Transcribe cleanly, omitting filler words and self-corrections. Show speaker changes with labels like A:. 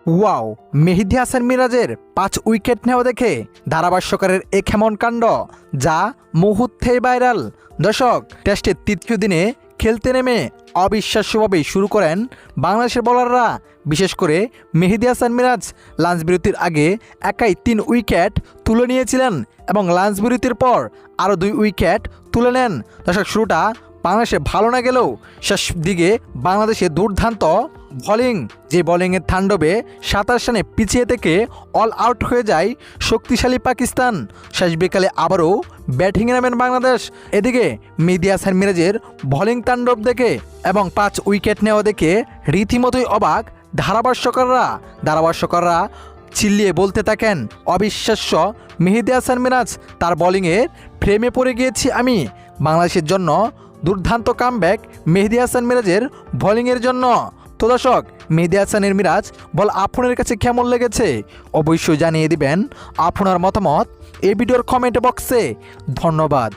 A: Wow, মেহেদী হাসান মিরাজের ৫ wicket নেওয়া দেখে ধারাভাষ্যকারের এক এমন কাণ্ড যা মুহূর্তেই ভাইরাল। দর্শক, টেস্টের তৃতীয় দিনে খেলতে নেমে অবিশ্বাস্যভাবে শুরু করেন বাংলাদেশের বোলাররা। বিশেষ করে মেহেদী হাসান মিরাজ লাঞ্চ বিরতির আগে একাই ৩ উইকেট তুলে নিয়েছিলেন এবং লাঞ্চ বিরতির পর আরও ২ উইকেট তুলে নেন। দর্শক, শুরুটা বাংলাদেশে ভালো না গেলেও শেষ দিকে বাংলাদেশে দুর্দান্ত বোলিং, যে বোলিংয়ের তাণ্ডবে ২৭ রানে পিছিয়ে থেকে অল আউট হয়ে যায় শক্তিশালী পাকিস্তান। শেষ বিকালে আবারও ব্যাটিংয়ে নামেন বাংলাদেশ। এদিকে মেহেদী হাসান মিরাজের বোলিং তাণ্ডব দেখে এবং ৫ উইকেট নেওয়া দেখে রীতিমতোই অবাক ধারাভাষ্যকাররা চিল্লিয়ে বলতে থাকেন, অবিশ্বাস্য মেহেদী হাসান মিরাজ, তার বোলিংয়ের প্রেমে পড়ে গিয়েছি আমি। বাংলাদেশের জন্য দুর্দান্ত কামব্যাক মেহেদী হাসান মিরাজের বোলিংয়ের জন্য। তো দর্শক, মেহেদী হাসানের মিরাজ বল আপনার কাছে কেমন লেগেছে অবশ্যই জানিয়ে দিবেন আপনার মতামত এই ভিডিওর কমেন্ট বক্সে। ধন্যবাদ।